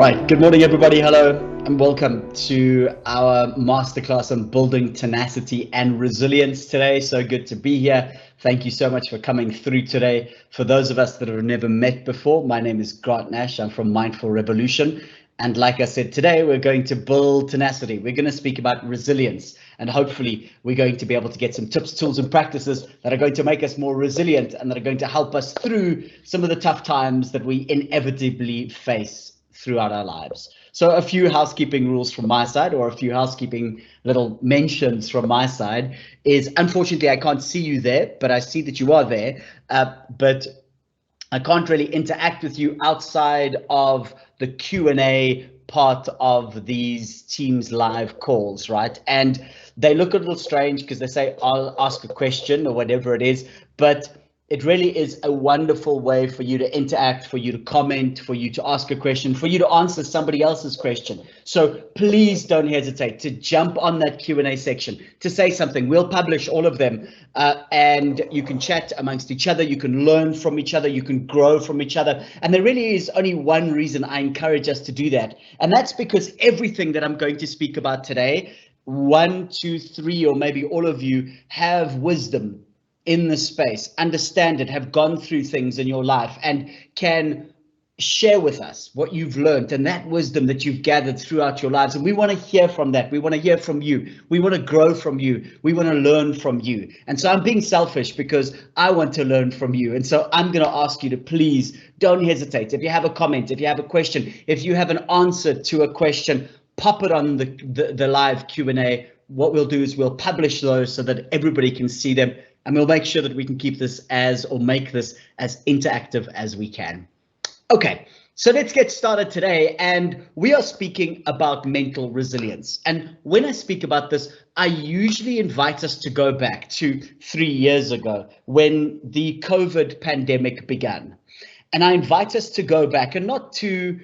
Right, good morning everybody, hello and welcome to our masterclass on building tenacity and resilience today. So good to be here. Thank you so much for coming through today. For those of us that have never met before, my name is Grant Nash. I'm from Mindful Revolution. And like I said, today we're going to build tenacity. We're going to speak about resilience, and hopefully we're going to be able to get some tips, tools, and practices that are going to make us more resilient and that are going to help us through some of the tough times that we inevitably face throughout our lives. So a few housekeeping rules from my side, or a few housekeeping little mentions from my side, is unfortunately I can't see you there, but I see that you are there. But I can't really interact with you outside of the Q&A part of these Teams live calls, right? And they look a little strange because they say, I'll ask a question or whatever it is, but it really is a wonderful way for you to interact, for you to comment, for you to ask a question, for you to answer somebody else's question. So please don't hesitate to jump on that Q&A section, to say something. We'll publish all of them and you can chat amongst each other. You can learn from each other. You can grow from each other. And there really is only one reason I encourage us to do that. And that's because everything that I'm going to speak about today, 1, 2, 3, or maybe all of you have wisdom in the space, understand it, have gone through things in your life and can share with us what you've learned and that wisdom that you've gathered throughout your lives. And we want to hear from that. We want to hear from you. We want to grow from you. We want to learn from you. And so I'm being selfish because I want to learn from you. And so I'm going to ask you to please don't hesitate. If you have a comment, if you have a question, if you have an answer to a question, pop it on the live Q&A. What we'll do is we'll publish those so that everybody can see them. And we'll make sure that we can keep this make this as interactive as we can. Okay, so let's get started today. And we are speaking about mental resilience. And when I speak about this, I usually invite us to go back to 3 years ago when the COVID pandemic began. And I invite us to go back and not to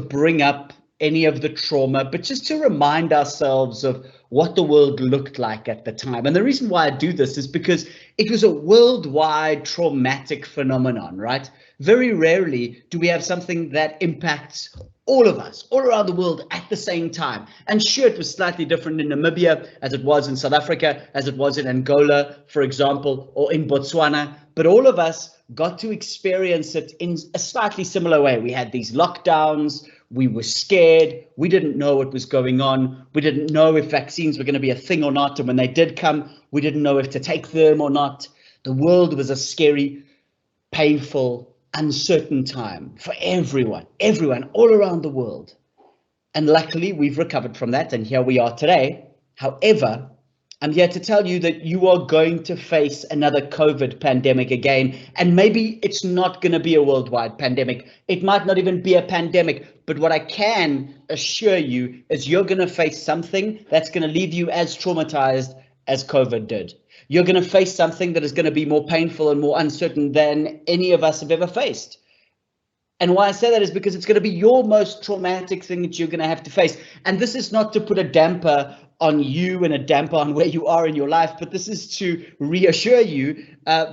bring up any of the trauma, but just to remind ourselves of what the world looked like at the time. And the reason why I do this is because it was a worldwide traumatic phenomenon, right? Very rarely do we have something that impacts all of us, all around the world at the same time. And sure, it was slightly different in Namibia, as it was in South Africa, as it was in Angola, for example, or in Botswana. But all of us got to experience it in a slightly similar way. We had these lockdowns. We were scared. We didn't know what was going on. We didn't know if vaccines were going to be a thing or not. And when they did come, we didn't know if to take them or not. The world was a scary, painful, uncertain time for everyone all around the world. And luckily, we've recovered from that. And here we are today. However, I'm here to tell you that you are going to face another COVID pandemic again. And maybe it's not going to be a worldwide pandemic. It might not even be a pandemic. But what I can assure you is you're going to face something that's going to leave you as traumatized as COVID did. You're going to face something that is going to be more painful and more uncertain than any of us have ever faced. And why I say that is because it's going to be your most traumatic thing that you're going to have to face. And this is not to put a damper on you and a damper on where you are in your life, but this is to reassure you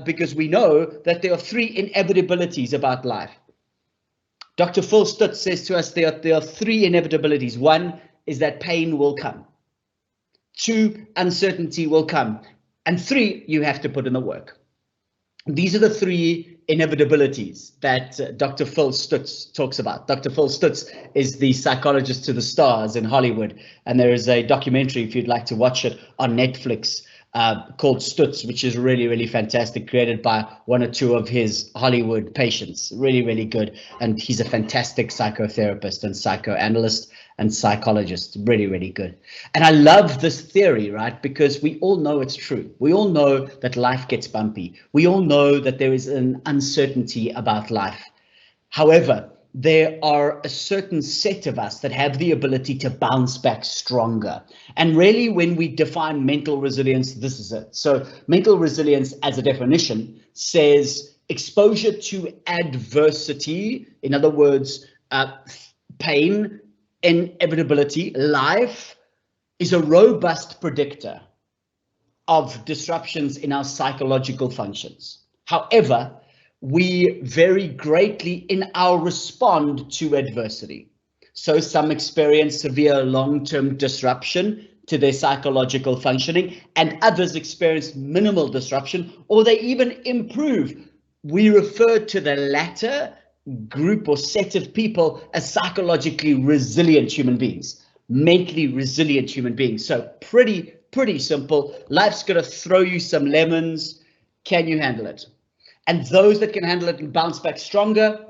because we know that there are 3 inevitabilities about life. Dr. Phil Stutz says to us there are 3 inevitabilities. 1 is that pain will come. 2, uncertainty will come. And 3, you have to put in the work. These are the 3 inevitabilities that Dr. Phil Stutz talks about. Dr. Phil Stutz is the psychologist to the stars in Hollywood. And there is a documentary, if you'd like to watch it, on Netflix called Stutz, which is really, really fantastic, created by 1 or 2 of his Hollywood patients. Really, really good. And he's a fantastic psychotherapist and psychoanalyst and psychologist. Really, really good. And I love this theory, right? Because we all know it's true. We all know that life gets bumpy. We all know that there is an uncertainty about life. However, there are a certain set of us that have the ability to bounce back stronger. And really, when we define mental resilience, this is it. So mental resilience, as a definition, says exposure to adversity, in other words, pain, inevitability, life, is a robust predictor of disruptions in our psychological functions. However, we vary greatly in our response to adversity. So some experience severe long-term disruption to their psychological functioning, and others experience minimal disruption, or they even improve. We refer to the latter group or set of people as psychologically resilient human beings, mentally resilient human beings. So pretty simple. Life's going to throw you some lemons. Can you handle it? And those that can handle it and bounce back stronger,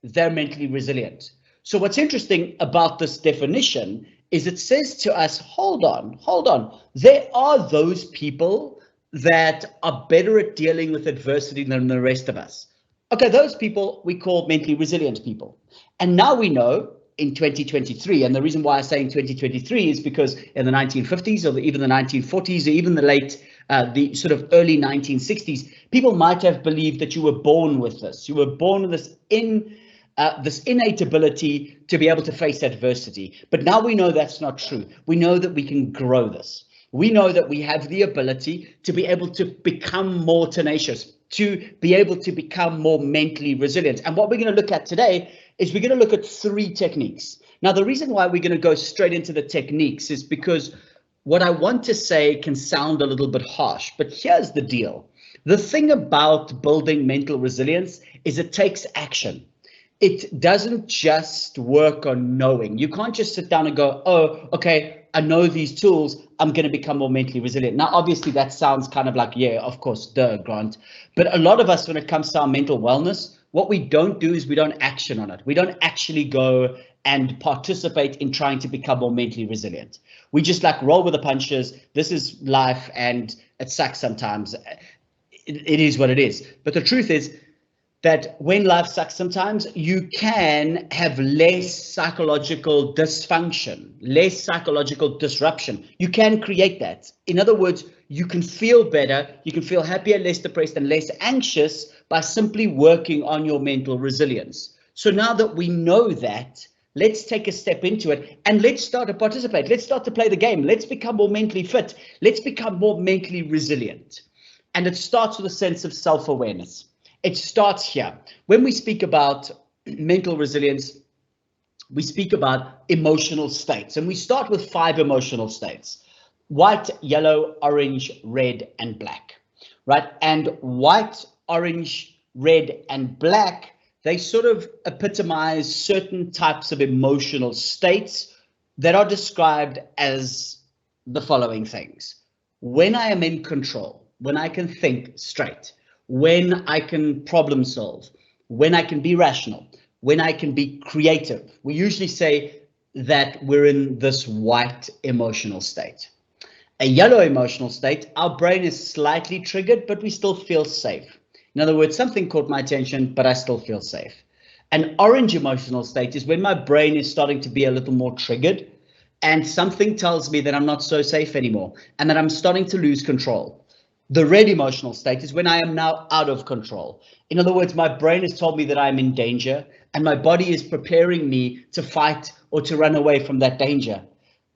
they're mentally resilient. So what's interesting about this definition is it says to us, hold on. There are those people that are better at dealing with adversity than the rest of us. Okay, those people we call mentally resilient people. And now we know in 2023, and the reason why I say in 2023 is because in the 1950s or even the 1940s or even the sort of early 1960s, people might have believed that you were born with this. You were born with this innate ability to be able to face adversity. But now we know that's not true. We know that we can grow this. We know that we have the ability to be able to become more tenacious, to be able to become more mentally resilient. And what we're going to look at today is we're going to look at 3 techniques. Now, the reason why we're going to go straight into the techniques is because what I want to say can sound a little bit harsh, but here's the deal. The thing about building mental resilience is it takes action. It doesn't just work on knowing. You can't just sit down and go, oh, okay, I know these tools, I'm going to become more mentally resilient. Now, obviously, that sounds kind of like, yeah, of course, duh, Grant. But a lot of us, when it comes to our mental wellness, what we don't do is we don't action on it. We don't actually go and participate in trying to become more mentally resilient. We just like roll with the punches. This is life and it sucks sometimes. It is what it is. But the truth is, that when life sucks sometimes, you can have less psychological dysfunction, less psychological disruption. You can create that. In other words, you can feel better, you can feel happier, less depressed, and less anxious by simply working on your mental resilience. So now that we know that, let's take a step into it and let's start to participate. Let's start to play the game. Let's become more mentally fit. Let's become more mentally resilient. And it starts with a sense of self-awareness. It starts here. When we speak about mental resilience, we speak about emotional states, and we start with 5 emotional states: white, yellow, orange, red, and black, right? And white, orange, red, and black, they sort of epitomize certain types of emotional states that are described as the following things: when I am in control, when I can think straight, when I can problem solve, when I can be rational, when I can be creative. We usually say that we're in this white emotional state. A yellow emotional state, our brain is slightly triggered, but we still feel safe. In other words, something caught my attention, but I still feel safe. An orange emotional state is when my brain is starting to be a little more triggered and something tells me that I'm not so safe anymore and that I'm starting to lose control. The red emotional state is when I am now out of control. In other words, my brain has told me that I'm in danger and my body is preparing me to fight or to run away from that danger.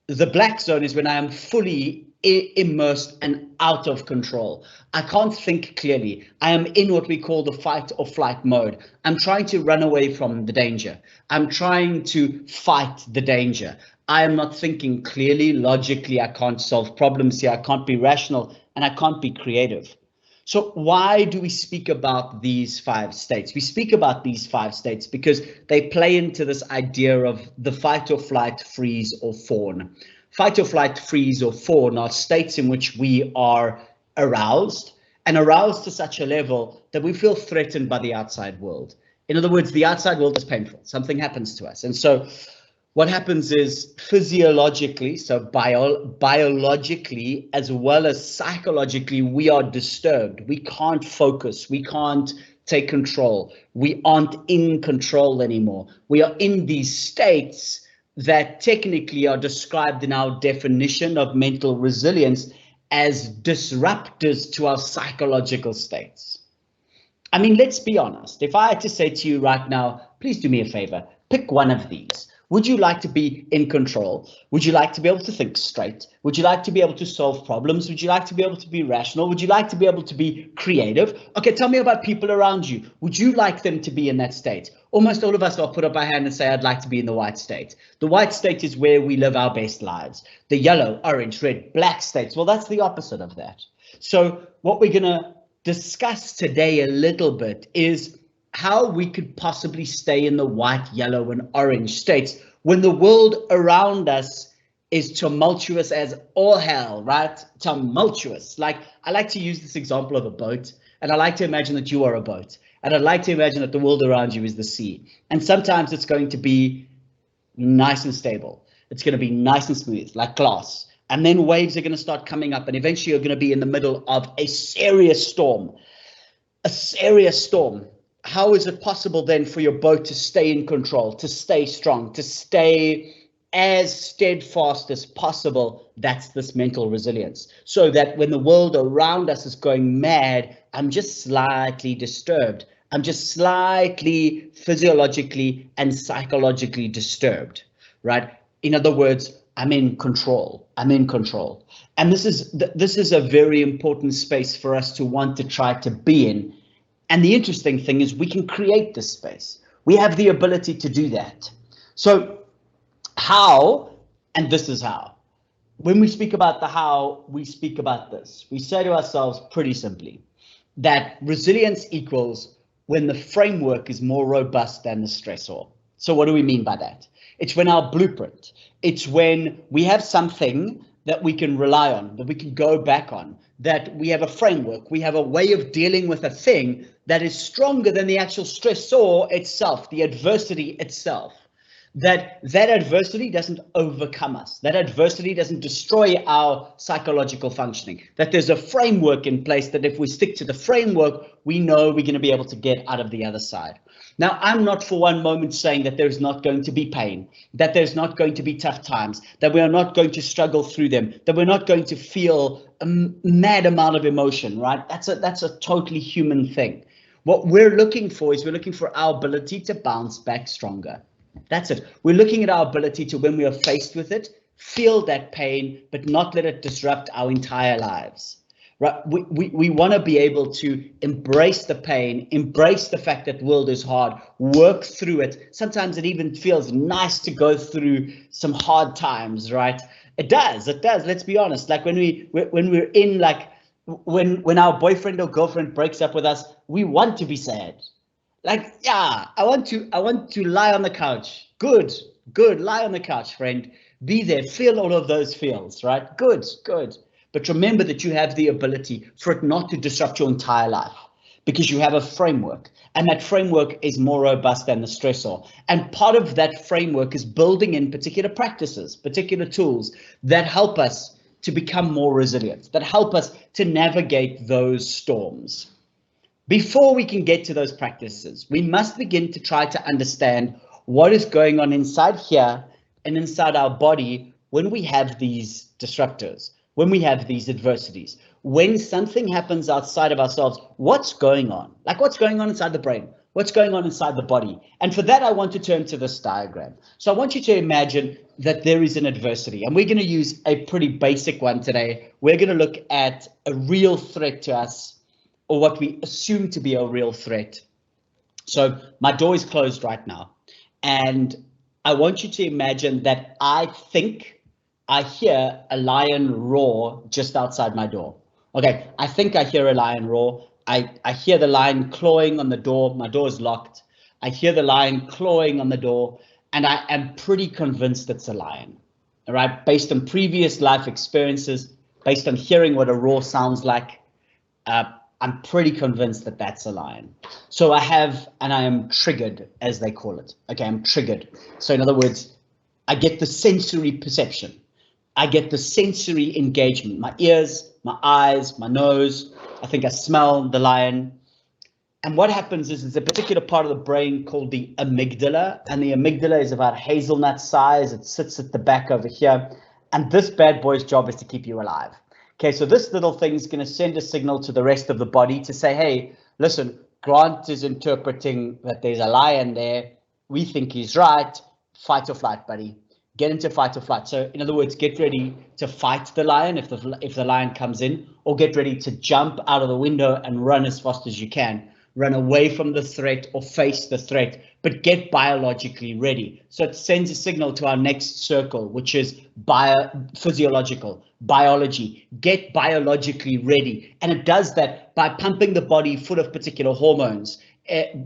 The black zone is when I am fully immersed and out of control. I can't think clearly. I am in what we call the fight or flight mode. I'm trying to run away from the danger. I'm trying to fight the danger. I am not thinking clearly, logically. I can't solve problems here. I can't be rational and I can't be creative. So why do we speak about these 5 states? We speak about these 5 states because they play into this idea of the fight or flight, freeze or fawn. Fight or flight, freeze or fawn are states in which we are aroused to such a level that we feel threatened by the outside world. In other words, the outside world is painful. Something happens to us. And so what happens is physiologically, so biologically, as well as psychologically, we are disturbed. We can't focus. We can't take control. We aren't in control anymore. We are in these states that technically are described in our definition of mental resilience as disruptors to our psychological states. I mean, let's be honest. If I had to say to you right now, please do me a favor, pick one of these. Would you like to be in control? Would you like to be able to think straight? Would you like to be able to solve problems? Would you like to be able to be rational? Would you like to be able to be creative? Okay, tell me about people around you. Would you like them to be in that state? Almost all of us will put up our hand and say, I'd like to be in the white state. The white state is where we live our best lives. The yellow, orange, red, black states, well, that's the opposite of that. So what we're going to discuss today a little bit is how we could possibly stay in the white, yellow, and orange states when the world around us is tumultuous as all hell, right? Tumultuous. Like, I like to use this example of a boat, and I like to imagine that you are a boat, and I'd like to imagine that the world around you is the sea. And sometimes it's going to be nice and stable. It's going to be nice and smooth, like glass. And then waves are going to start coming up, and eventually you're going to be in the middle of a serious storm. A serious storm. How is it possible then for your boat to stay in control, to stay strong, to stay as steadfast as possible? That's this mental resilience. So that when the world around us is going mad, I'm just slightly disturbed. I'm just slightly physiologically and psychologically disturbed, right? In other words, I'm in control. I'm in control. And this is a very important space for us to want to try to be in. And the interesting thing is we can create this space. We have the ability to do that. So how, and this is how. When we speak about the how, we speak about this. We say to ourselves pretty simply that resilience equals when the framework is more robust than the stressor. So what do we mean by that? It's when our blueprint, it's when we have something that we can rely on, that we can go back on, that we have a framework, we have a way of dealing with a thing that is stronger than the actual stressor itself, the adversity itself. That adversity doesn't overcome us, that adversity doesn't destroy our psychological functioning, that there's a framework in place that if we stick to the framework, we know we're going to be able to get out of the other side. Now, I'm not for one moment saying that there's not going to be pain, that there's not going to be tough times, that we are not going to struggle through them, that we're not going to feel a mad amount of emotion, right? That's a totally human thing. What we're looking for is we're looking for our ability to bounce back stronger. That's it. We're looking at our ability to, when we are faced with it, feel that pain, but not let it disrupt our entire lives. Right? We want to be able to embrace the pain, embrace the fact that the world is hard, work through it. Sometimes it even feels nice to go through some hard times, right? It does. Let's be honest. Like when we're in, like when our boyfriend or girlfriend breaks up with us, we want to be sad. Like, yeah, I want to lie on the couch. Good. Lie on the couch, friend. Be there. Feel all of those feels, right? Good. But remember that you have the ability for it not to disrupt your entire life because you have a framework, and that framework is more robust than the stressor. And part of that framework is building in particular practices, particular tools that help us to become more resilient, that help us to navigate those storms. Before we can get to those practices, we must begin to try to understand what is going on inside here and inside our body when we have these disruptors, when we have these adversities, when something happens outside of ourselves. What's going on? Like, what's going on inside the brain? What's going on inside the body? And for that, I want to turn to this diagram. So I want you to imagine that there is an adversity, and we're going to use a pretty basic one today. We're going to look at a real threat to us, or what we assume to be a real threat. So my door is closed right now, and I want you to imagine that I think I hear a lion roar just outside my door. Okay, I think I hear a lion roar. I hear the lion clawing on the door. My door is locked. I hear the lion clawing on the door, and I am pretty convinced it's a lion. All right, based on previous life experiences, based on hearing what a roar sounds like, I'm pretty convinced that that's a lion. So I am triggered, as they call it. Okay, I'm triggered. So in other words, I get the sensory perception. I get the sensory engagement. My ears, my eyes, my nose. I think I smell the lion. And what happens is there's a particular part of the brain called the amygdala. And the amygdala is about hazelnut size. It sits at the back over here. And this bad boy's job is to keep you alive. Okay, so this little thing is going to send a signal to the rest of the body to say, hey, listen, Grant is interpreting that there's a lion there. We think he's right. Fight or flight, buddy. Get into fight or flight. So in other words, get ready to fight the lion if the lion comes in, or get ready to jump out of the window and run as fast as you can. run away from the threat, or face the threat, but get biologically ready. So it sends a signal to our next circle, which is physiological, biology. Get biologically ready. And it does that by pumping the body full of particular hormones,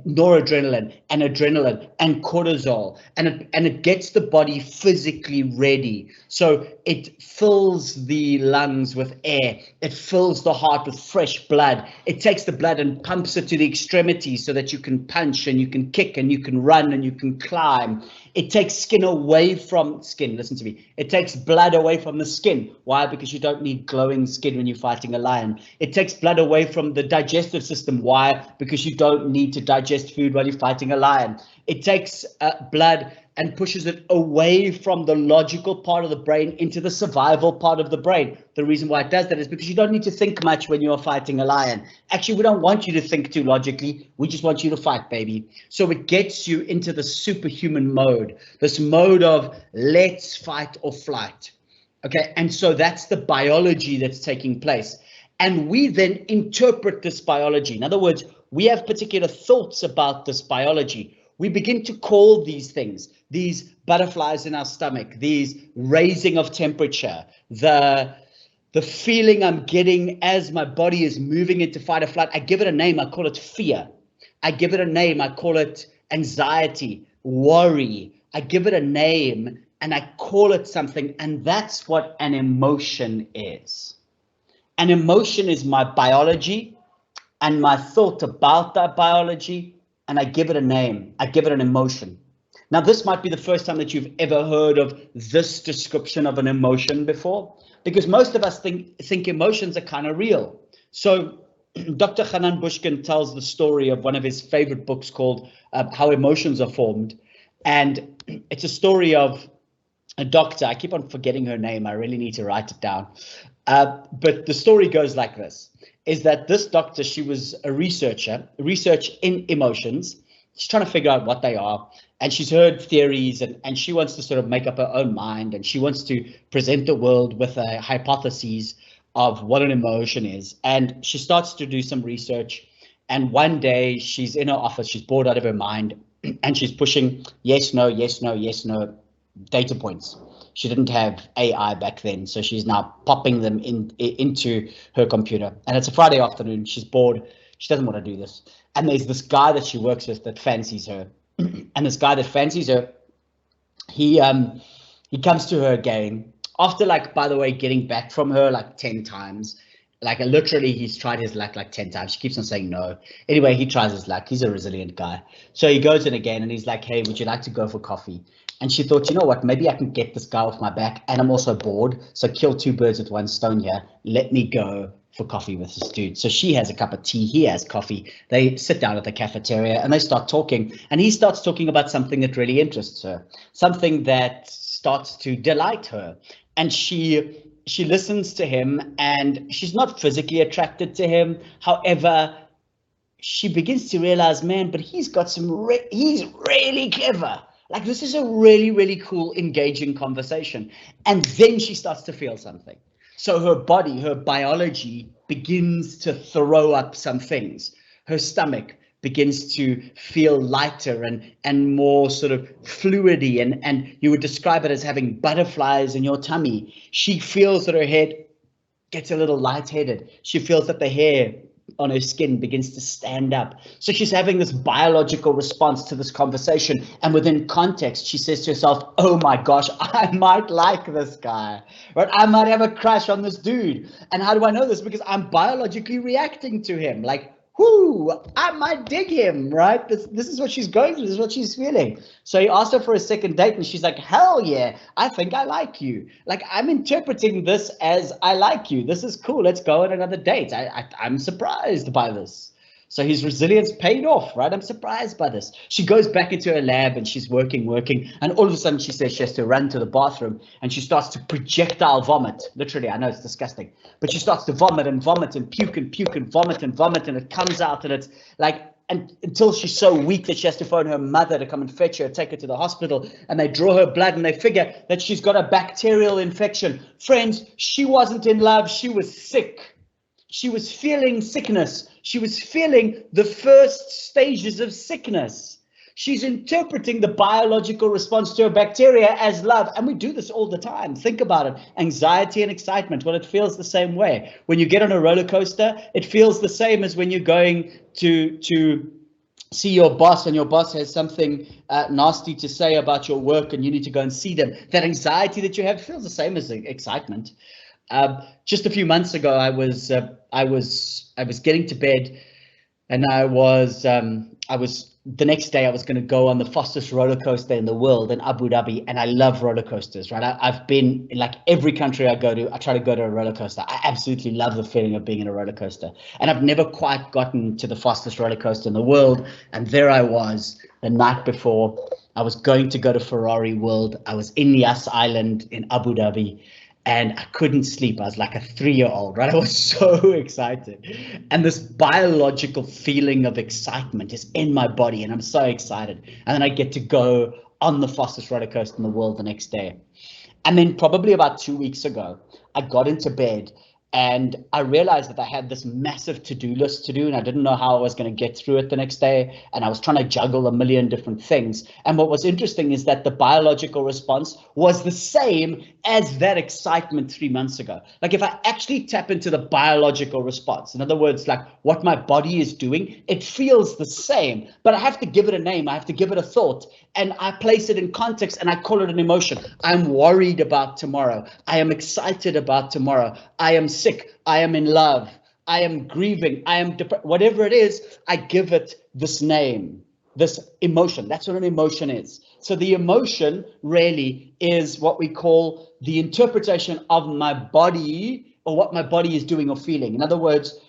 noradrenaline and adrenaline and cortisol, and it gets the body physically ready. So it fills the lungs with air, it fills the heart with fresh blood, it takes the blood and pumps it to the extremities so that you can punch and you can kick and you can run and you can climb. It takes skin away from skin. Listen to me. It takes blood away from the skin. Why? Because you don't need glowing skin when you're fighting a lion. It takes blood away from the digestive system. Why? Because you don't need to digest food while you're fighting a lion. It takes blood and pushes it away from the logical part of the brain into the survival part of the brain. The reason why it does that is because you don't need to think much when you're fighting a lion. Actually, we don't want you to think too logically. We just want you to fight, baby. So it gets you into the superhuman mode, this mode of let's fight or flight. Okay, and so that's the biology that's taking place. And we then interpret this biology. In other words, we have particular thoughts about this biology. We begin to call these things, these butterflies in our stomach, these raising of temperature, the feeling I'm getting as my body is moving into fight or flight. I give it a name. I call it fear. I give it a name. I call it anxiety, worry. I give it a name and I call it something. And that's what an emotion is. An emotion is my biology and my thought about that biology, and I give it a name. I give it an emotion. Now, this might be the first time that you've ever heard of this description of an emotion before, because most of us think emotions are kind of real. So Dr. Hanan Bushkin tells the story of one of his favorite books called How Emotions Are Formed. And it's a story of a doctor. I keep on forgetting her name. I really need to write it down. But the story goes like this, is that this doctor, she was a research in emotions. She's trying to figure out what they are. And she's heard theories and she wants to sort of make up her own mind. And she wants to present the world with a hypothesis of what an emotion is. And she starts to do some research. And one day she's in her office, she's bored out of her mind, and she's pushing yes, no, yes, no, yes, no data points. She didn't have AI back then, so she's now popping them into her computer. And it's a Friday afternoon. She's bored. She doesn't want to do this. And there's this guy that she works with that fancies her. And this guy that fancies her, he comes to her again after, like, by the way, getting back from her like 10 times. Like literally, he's tried his luck like 10 times. She keeps on saying no. Anyway, he tries his luck. He's a resilient guy. So he goes in again and he's like, hey, would you like to go for coffee? And she thought, you know what, maybe I can get this guy off my back, and I'm also bored. So kill two birds with one stone here. Let me go for coffee with this dude. So she has a cup of tea, he has coffee. They sit down at the cafeteria and they start talking. And he starts talking about something that really interests her, something that starts to delight her. And she listens to him, and she's not physically attracted to him. However, she begins to realize, man, but he's got he's really clever. Like, this is a really, really cool, engaging conversation. And then she starts to feel something. So her body, her biology begins to throw up some things. Her stomach begins to feel lighter and more sort of fluidy. And you would describe it as having butterflies in your tummy. She feels that her head gets a little lightheaded. She feels that the hair on her skin begins to stand up. So she's having this biological response to this conversation. And within context, she says to herself, oh my gosh, I might like this guy, right? I might have a crush on this dude. And how do I know this? Because I'm biologically reacting to him. Like, whoo, I might dig him, right? This is what she's going through. This is what she's feeling. So he asked her for a second date and she's like, hell yeah, I think I like you. Like, I'm interpreting this as I like you. This is cool. Let's go on another date. I'm surprised by this. So his resilience paid off, right? I'm surprised by this. She goes back into her lab and she's working. And all of a sudden she says she has to run to the bathroom and she starts to projectile vomit. Literally, I know it's disgusting, but she starts to vomit and puke and vomit and it comes out, and it's like, and until she's so weak that she has to phone her mother to come and fetch her, take her to the hospital, and they draw her blood and they figure that she's got a bacterial infection. Friends, she wasn't in love, she was sick. She was feeling sickness. She was feeling the first stages of sickness. She's interpreting the biological response to a bacteria as love. And we do this all the time. Think about it. Anxiety and excitement. Well, it feels the same way. When you get on a roller coaster, it feels the same as when you're going to see your boss and your boss has something nasty to say about your work and you need to go and see them. That anxiety that you have feels the same as excitement. Just a few months ago, I was getting to bed, and I was the next day I was going to go on the fastest roller coaster in the world in Abu Dhabi, and I love roller coasters, right? I've been in like every country I go to. I try to go to a roller coaster. I absolutely love the feeling of being in a roller coaster, and I've never quite gotten to the fastest roller coaster in the world. And there I was the night before. I was going to go to Ferrari World. I was in Yas Island in Abu Dhabi. And I couldn't sleep. I was like a 3-year-old, right? I was so excited. And this biological feeling of excitement is in my body, and I'm so excited. And then I get to go on the fastest roller coaster in the world the next day. And then probably about 2 weeks ago, I got into bed and I realized that I had this massive to-do list to do, and I didn't know how I was going to get through it the next day. And I was trying to juggle a million different things. And what was interesting is that the biological response was the same as that excitement 3 months ago. Like if I actually tap into the biological response, in other words, like what my body is doing, it feels the same, but I have to give it a name. I have to give it a thought, and I place it in context and I call it an emotion. I'm worried about tomorrow. I am excited about tomorrow. I am sick. I am in love. I am grieving. I am depressed. Whatever it is, I give it this name, this emotion. That's what an emotion is. So the emotion really is what we call the interpretation of my body, or what my body is doing or feeling. In other words,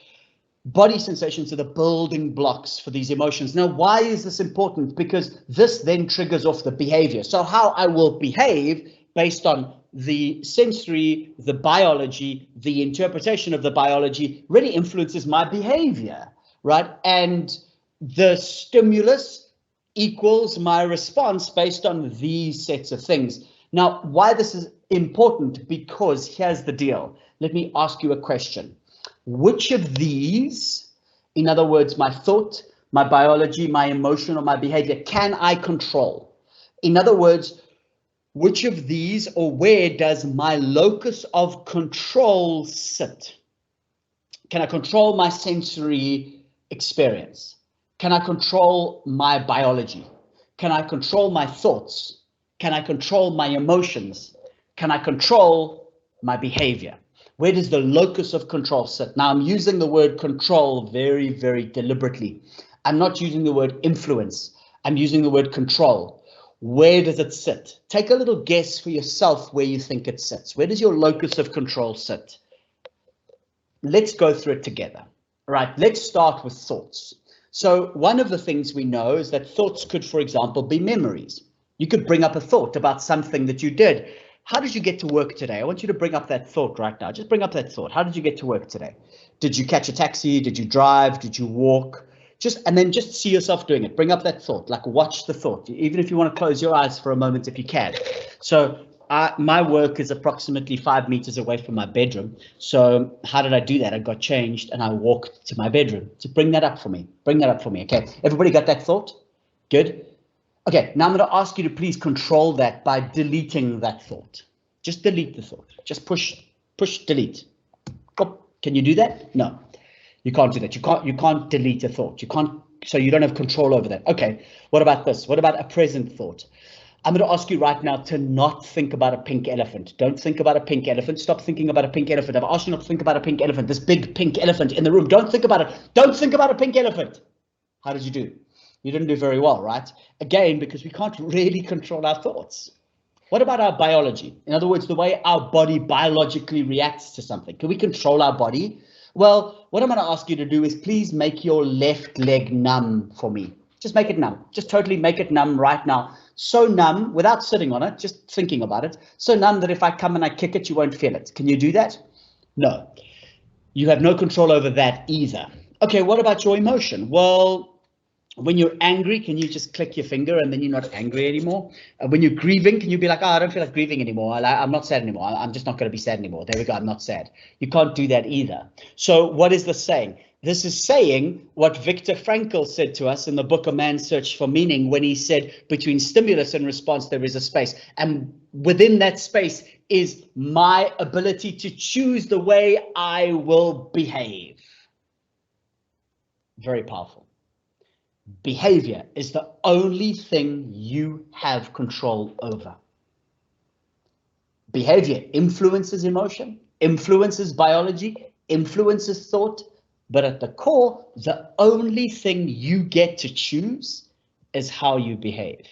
body sensations are the building blocks for these emotions. Now, why is this important? Because this then triggers off the behavior. So how I will behave based on the sensory, the biology, the interpretation of the biology really influences my behavior, right? And the stimulus equals my response based on these sets of things. Now, why this is important? Because here's the deal. Let me ask you a question. Which of these, in other words, my thought, my biology, my emotion, or my behavior, can I control? In other words, which of these, or where does my locus of control sit? Can I control my sensory experience? Can I control my biology? Can I control my thoughts? Can I control my emotions? Can I control my behavior? Where does the locus of control sit? Now, I'm using the word control very, very deliberately. I'm not using the word influence. I'm using the word control. Where does it sit? Take a little guess for yourself where you think it sits. Where does your locus of control sit? Let's go through it together. All right, let's start with thoughts. So one of the things we know is that thoughts could, for example, be memories. You could bring up a thought about something that you did. How did you get to work today? I want you to bring up that thought right now. Just bring up that thought. How did you get to work today? Did you catch a taxi? Did you drive? Did you walk? And then just see yourself doing it. Bring up that thought, like watch the thought, even if you want to close your eyes for a moment, if you can. So my work is approximately 5 meters away from my bedroom. So how did I do that? I got changed and I walked to my bedroom. So bring that up for me. Bring that up for me. Okay. Everybody got that thought? Good. Okay. Now I'm going to ask you to please control that by deleting that thought. Just delete the thought. Just push, delete. Can you do that? No. You can't do that. You can't delete a thought. You can't, so you don't have control over that. Okay, what about this? What about a present thought? I'm going to ask you right now to not think about a pink elephant. Don't think about a pink elephant. Stop thinking about a pink elephant. I've asked you not to think about a pink elephant, this big pink elephant in the room. Don't think about it. Don't think about a pink elephant. How did you do? You didn't do very well, right? Again, because we can't really control our thoughts. What about our biology? In other words, the way our body biologically reacts to something. Can we control our body? Well, what I'm going to ask you to do is please make your left leg numb for me. Just make it numb. Just totally make it numb right now. So numb without sitting on it, just thinking about it. So numb that if I come and I kick it, you won't feel it. Can you do that? No. You have no control over that either. Okay, what about your emotion? Well, When you're angry, can you just click your finger and then you're not angry anymore? When you're grieving, can you be like, oh, I don't feel like grieving anymore. I'm not sad anymore. I'm just not going to be sad anymore. There we go. I'm not sad. You can't do that either. So what is this saying? This is saying what Viktor Frankl said to us in the book A Man's Search for Meaning, when he said between stimulus and response, there is a space. And within that space is my ability to choose the way I will behave. Very powerful. Behavior is the only thing you have control over. Behavior influences emotion, influences biology, influences thought, but at the core, the only thing you get to choose is how you behave.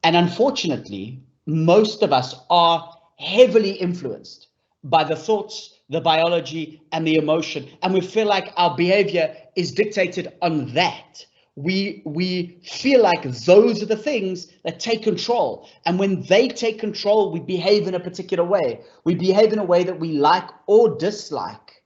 And unfortunately, most of us are heavily influenced by the thoughts, the biology, and the emotion, and we feel like our behavior is dictated on that. We feel like those are the things that take control, and when they take control, we behave in a particular way. We behave in a way that we like or dislike.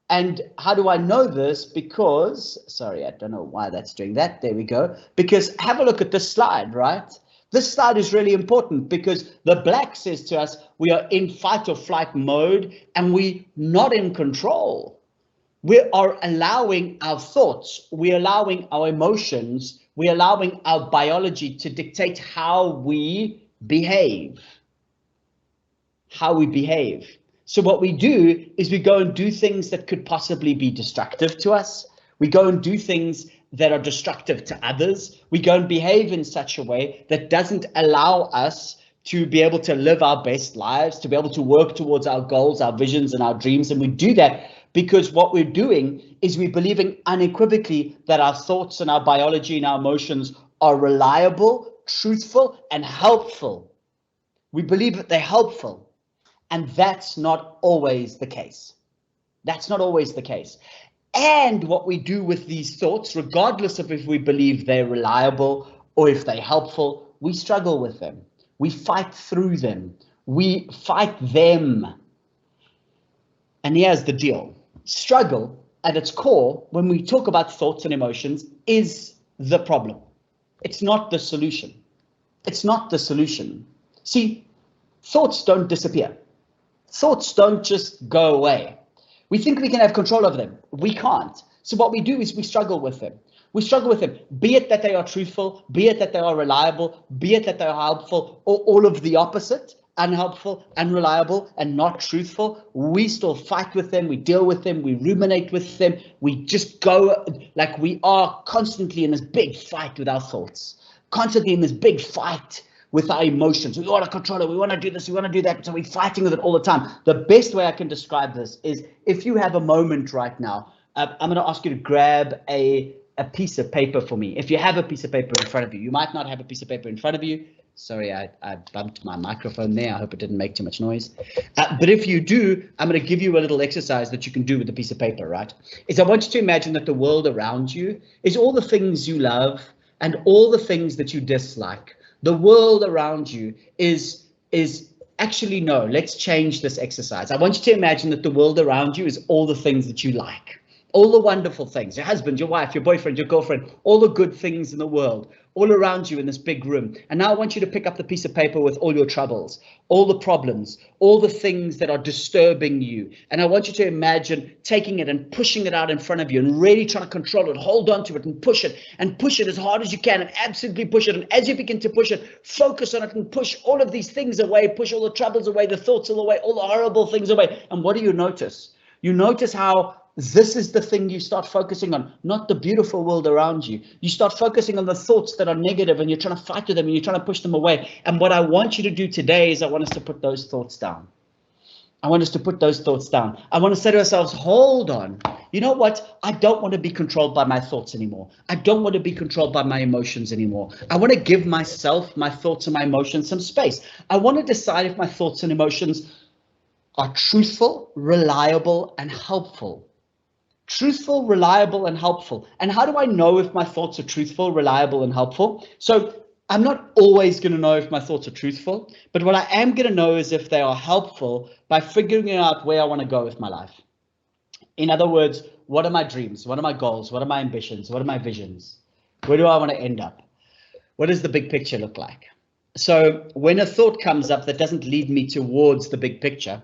And how do I know this? Because, sorry, I don't know why that's doing that. There we go. Because have a look at this slide, right? This slide is really important because the black says to us, we are in fight or flight mode and we're not in control. We are allowing our thoughts, we're allowing our emotions, we're allowing our biology to dictate how we behave. How we behave. So what we do is we go and do things that could possibly be destructive to us. We go and do things that are destructive to others. We go and behave in such a way that doesn't allow us to be able to live our best lives, to be able to work towards our goals, our visions, and our dreams. And we do that because what we're doing is we're believing unequivocally that our thoughts and our biology and our emotions are reliable, truthful, and helpful. We believe that they're helpful. And that's not always the case. That's not always the case. And what we do with these thoughts, regardless of if we believe they're reliable or if they're helpful, we struggle with them. We fight through them. We fight them. And here's the deal. Struggle at its core, when we talk about thoughts and emotions, is the problem. It's not the solution. It's not the solution. See, thoughts don't disappear. Thoughts don't just go away. We think we can have control over them. We can't. So what we do is we struggle with them. We struggle with them, be it that they are truthful, be it that they are reliable, be it that they are helpful, or all of the opposite, unhelpful, unreliable, and not truthful. We still fight with them. We deal with them. We ruminate with them. We just go like we are constantly in this big fight with our thoughts, constantly in this big fight with our emotions. We want to control it. We want to do this. We want to do that. So we're fighting with it all the time. The best way I can describe this is if you have a moment right now, I'm going to ask you to grab a piece of paper for me. If you have a piece of paper in front of you, you might not have a piece of paper in front of you. Sorry, I bumped my microphone there. I hope it didn't make too much noise. But if you do, I'm going to give you a little exercise that you can do with a piece of paper, right? Is I want you to imagine that the world around you is all the things you love and all the things that you dislike. The world around you is actually, no, let's change this exercise. I want you to imagine that the world around you is all the things that you like, all the wonderful things, your husband, your wife, your boyfriend, your girlfriend, all the good things in the world, all around you in this big room. And now I want you to pick up the piece of paper with all your troubles, all the problems, all the things that are disturbing you. And I want you to imagine taking it and pushing it out in front of you and really trying to control it, hold on to it and push it as hard as you can and absolutely push it. And as you begin to push it, focus on it and push all of these things away, push all the troubles away, the thoughts away, all the horrible things away. And what do you notice? You notice how this is the thing you start focusing on, not the beautiful world around you. You start focusing on the thoughts that are negative and you're trying to fight with them and you're trying to push them away. And what I want you to do today is I want us to put those thoughts down. I want us to put those thoughts down. I want to say to ourselves, hold on. You know what? I don't want to be controlled by my thoughts anymore. I don't want to be controlled by my emotions anymore. I want to give myself, my thoughts and my emotions some space. I want to decide if my thoughts and emotions are truthful, reliable, and helpful. Truthful, reliable, and helpful. And how do I know if my thoughts are truthful, reliable, and helpful? So I'm not always going to know if my thoughts are truthful, but what I am going to know is if they are helpful by figuring out where I want to go with my life. In other words, what are my dreams? What are my goals? What are my ambitions? What are my visions? Where do I want to end up? What does the big picture look like? So when a thought comes up that doesn't lead me towards the big picture,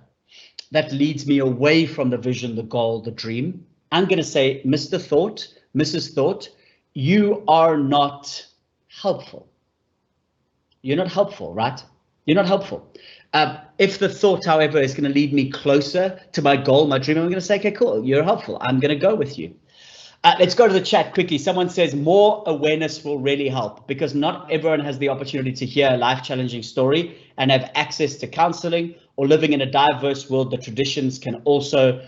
that leads me away from the vision, the goal, the dream, I'm going to say, Mr. Thought, Mrs. Thought, you are not helpful. You're not helpful, right? You're not helpful. If the thought, however, is going to lead me closer to my goal, my dream, I'm going to say, okay, cool, you're helpful. I'm going to go with you. Let's go to the chat quickly. Someone says more awareness will really help, because not everyone has the opportunity to hear a life-challenging story and have access to counseling, or living in a diverse world. The traditions can also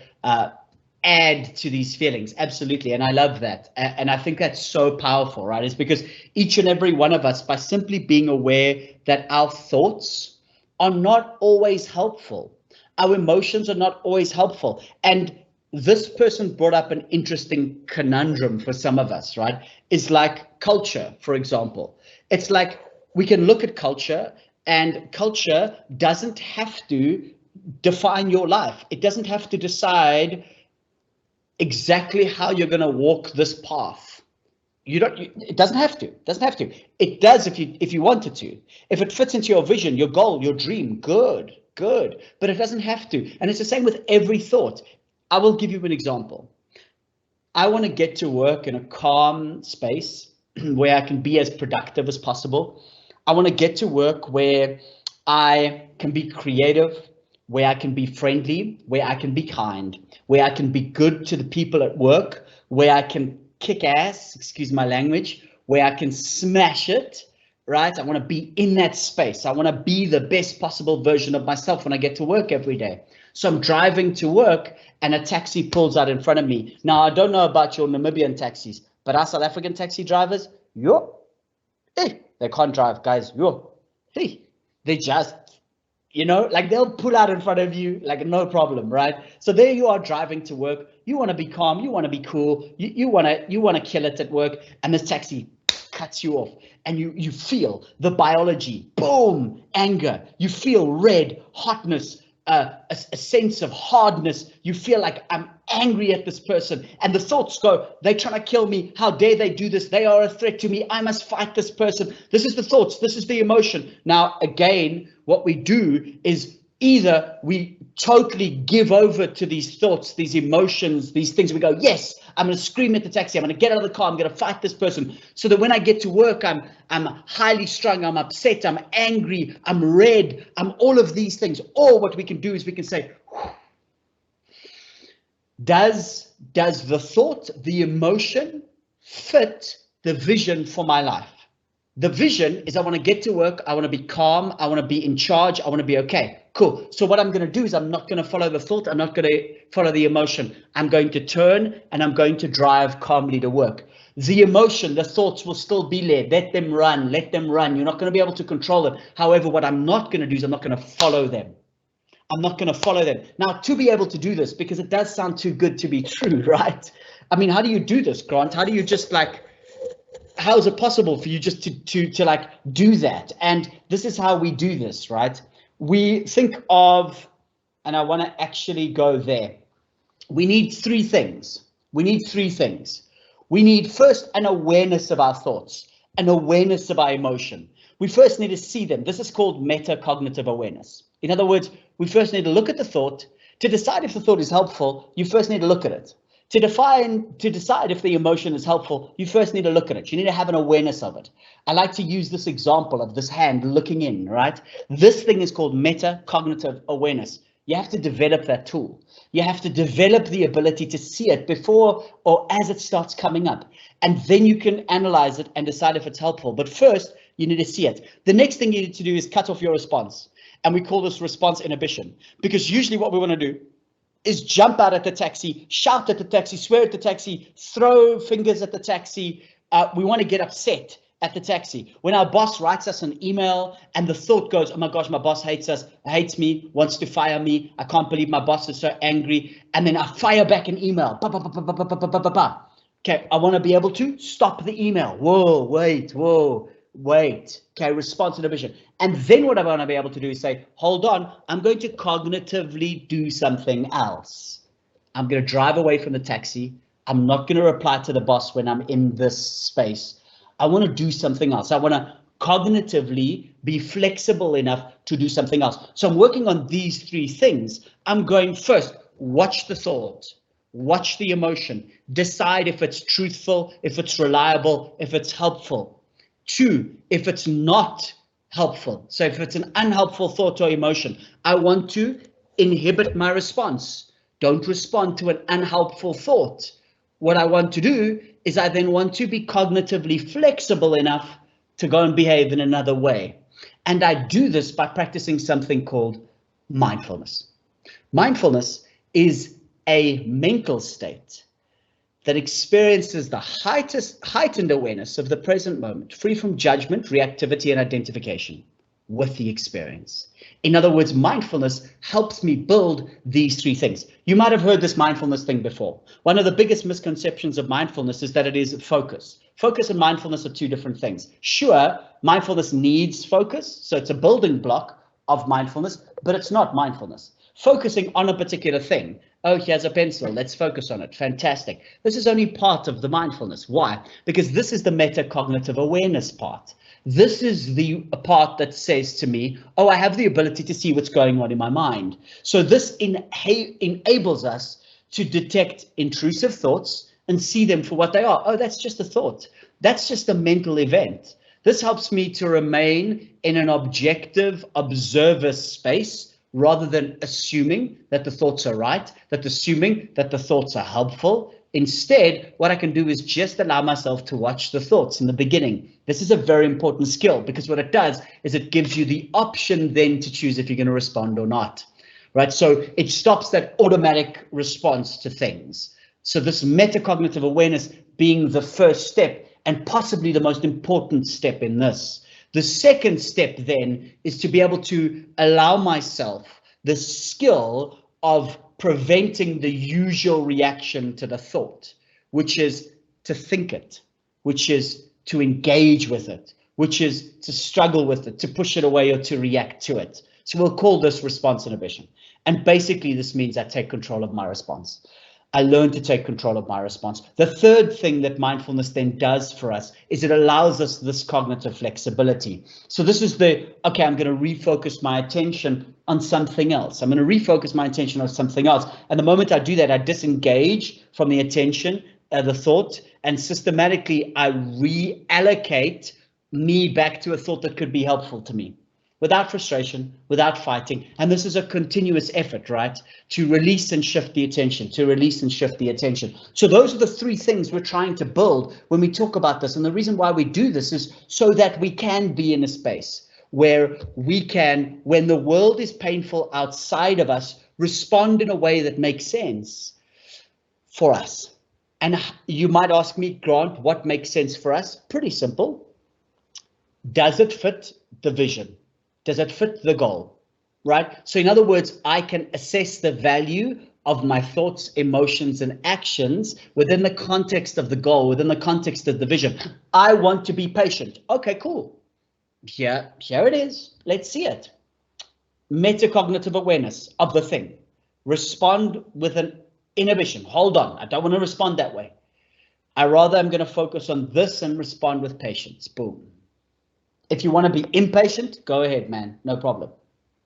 add to these feelings. Absolutely. And I love that. And I think that's so powerful, right? It's because each and every one of us, by simply being aware that our thoughts are not always helpful, our emotions are not always helpful. And this person brought up an interesting conundrum for some of us, right? It's like culture, for example. It's like we can look at culture, and culture doesn't have to define your life. It doesn't have to decide exactly how you're going to walk this path. It doesn't have to. It doesn't have to. It does if you want it to. If it fits into your vision, your goal, your dream, good. But it doesn't have to. And it's the same with every thought. I will give you an example. I want to get to work in a calm space where I can be as productive as possible. I want to get to work where I can be creative, where I can be friendly, where I can be kind, where I can be good to the people at work, where I can kick ass, excuse my language, where I can smash it, right? I want to be in that space. I want to be the best possible version of myself when I get to work every day. So I'm driving to work and a taxi pulls out in front of me. Now, I don't know about your Namibian taxis, but our South African taxi drivers, they can't drive, guys. They just, like they'll pull out in front of you like no problem, right? So there you are driving to work. You want to be calm. You want to be cool. You want to kill it at work. And this taxi cuts you off, and you feel the biology, boom, anger. You feel red, hotness, a sense of hardness. You feel like I'm angry at this person, and the thoughts go, they're trying to kill me. How dare they do this? They are a threat to me. I must fight this person. This is the thoughts. This is the emotion. Now, again, what we do is either we totally give over to these thoughts, these emotions, these things. We go, yes, I'm going to scream at the taxi. I'm going to get out of the car. I'm going to fight this person, so that when I get to work, I'm highly strung. I'm upset. I'm angry. I'm red. I'm all of these things. Or what we can do is we can say, does the thought, the emotion fit the vision for my life? The vision is I want to get to work. I want to be calm. I want to be in charge. I want to be okay. Cool. So what I'm going to do is I'm not going to follow the thought. I'm not going to follow the emotion. I'm going to turn and I'm going to drive calmly to work. The emotion, the thoughts will still be there. Let them run. Let them run. You're not going to be able to control them. However, what I'm not going to do is I'm not going to follow them. I'm not going to follow them. Now, to be able to do this, because it does sound too good to be true, right? I mean, how do you do this, Grant? How do you just how is it possible for you just to like do that? And this is how we do this, right? We think of, and I want to actually go there. We need three things. We need first an awareness of our thoughts, an awareness of our emotion. We first need to see them. This is called metacognitive awareness. In other words, we first need to look at the thought. To decide if the thought is helpful, you first need to look at it. To decide if the emotion is helpful, you first need to look at it. You need to have an awareness of it. I like to use this example of this hand looking in, right? This thing is called metacognitive awareness. You have to develop that tool. You have to develop the ability to see it before or as it starts coming up. And then you can analyze it and decide if it's helpful. But first, you need to see it. The next thing you need to do is cut off your response. And we call this response inhibition, because usually what we want to do is jump out at the taxi, shout at the taxi, swear at the taxi, throw fingers at the taxi. We want to get upset at the taxi. When our boss writes us an email and the thought goes, oh my gosh, my boss hates us, hates me, wants to fire me. I can't believe my boss is so angry. And then I fire back an email. Okay, I want to be able to stop the email. Wait. Okay, response inhibition. And then what I want to be able to do is say, hold on, I'm going to cognitively do something else. I'm going to drive away from the taxi. I'm not going to reply to the boss when I'm in this space. I want to do something else. I want to cognitively be flexible enough to do something else. So I'm working on these three things. I'm going first, watch the thought, watch the emotion, decide if it's truthful, if it's reliable, if it's helpful. 2, if it's not helpful. So if it's an unhelpful thought or emotion, I want to inhibit my response. Don't respond to an unhelpful thought. What I want to do is I then want to be cognitively flexible enough to go and behave in another way. And I do this by practicing something called mindfulness. Mindfulness is a mental state that experiences the heightened awareness of the present moment, free from judgment, reactivity, and identification with the experience. In other words, mindfulness helps me build these three things. You might have heard this mindfulness thing before. One of the biggest misconceptions of mindfulness is that it is focus. Focus and mindfulness are two different things. Sure, mindfulness needs focus, so it's a building block of mindfulness, but it's not mindfulness. Focusing on a particular thing. Oh, here's a pencil, let's focus on it. Fantastic. This is only part of the mindfulness. Why? Because this is the metacognitive awareness part. This is the part that says to me, oh, I have the ability to see what's going on in my mind. So this enables us to detect intrusive thoughts and see them for what they are. Oh, that's just a thought. That's just a mental event. This helps me to remain in an objective observer space rather than assuming that the thoughts are right, assuming that the thoughts are helpful. Instead, what I can do is just allow myself to watch the thoughts in the beginning. This is a very important skill because what it does is it gives you the option then to choose if you're going to respond or not, right? So it stops that automatic response to things. So this metacognitive awareness being the first step and possibly the most important step in this. The second step then is to be able to allow myself the skill of preventing the usual reaction to the thought, which is to think it, which is to engage with it, which is to struggle with it, to push it away or to react to it. So we'll call this response inhibition. And basically this means I take control of my response. I learn to take control of my response. The third thing that mindfulness then does for us is it allows us this cognitive flexibility. So this is okay, I'm going to refocus my attention on something else. I'm going to refocus my attention on something else. And the moment I do that, I disengage from the attention, the thought, and systematically I reallocate me back to a thought that could be helpful to me. Without frustration, without fighting. And this is a continuous effort, right? To release and shift the attention, to release and shift the attention. So those are the three things we're trying to build when we talk about this. And the reason why we do this is so that we can be in a space where we can, when the world is painful outside of us, respond in a way that makes sense for us. And you might ask me, Grant, what makes sense for us? Pretty simple. Does it fit the vision? Does it fit the goal, right? So in other words, I can assess the value of my thoughts, emotions, and actions within the context of the goal, within the context of the vision. I want to be patient. Okay, cool. Here it is. Let's see it. Metacognitive awareness of the thing. Respond with an inhibition. Hold on. I don't want to respond that way. I'm going to focus on this and respond with patience. Boom. If you want to be impatient, go ahead, man. No problem.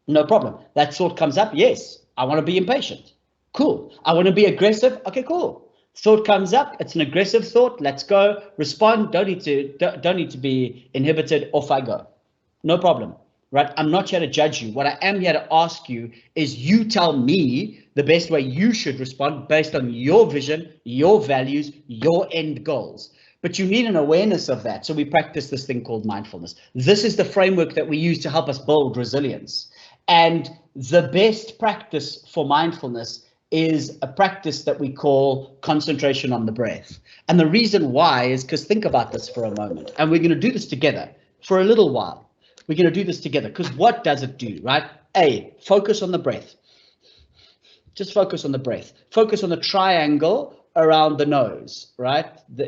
No problem. That thought comes up. Yes, I want to be impatient. Cool. I want to be aggressive. Okay, cool. Thought comes up. It's an aggressive thought. Let's go. Respond. Don't need to be inhibited. Off I go. No problem. Right? I'm not here to judge you. What I am here to ask you is you tell me the best way you should respond based on your vision, your values, your end goals. But you need an awareness of that. So we practice this thing called mindfulness. This is the framework that we use to help us build resilience. And the best practice for mindfulness is a practice that we call concentration on the breath. And the reason why is because think about this for a moment. And we're going to do this together for a little while. We're going to do this together because what does it do, right? Focus on the breath. Just focus on the breath. Focus on the triangle around the nose, right?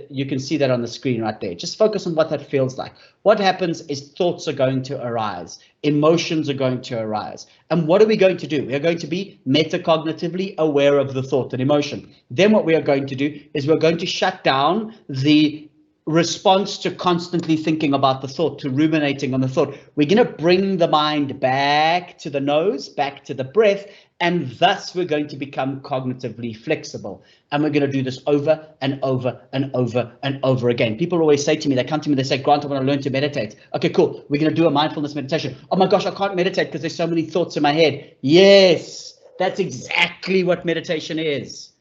You can see that on the screen right there. Just focus on what that feels like. What happens is thoughts are going to arise, emotions are going to arise. And what are we going to do? We are going to be metacognitively aware of the thought and emotion. Then what we are going to do is we're going to shut down the response to constantly thinking about the thought, to ruminating on the thought. We're going to bring the mind back to the nose, back to the breath, and thus we're going to become cognitively flexible. And we're going to do this over and over and over and over again. People always say to me, they come to me, they say, Grant, I want to learn to meditate. Okay, cool. We're going to do a mindfulness meditation. Oh my gosh, I can't meditate because there's so many thoughts in my head. Yes, that's exactly what meditation is.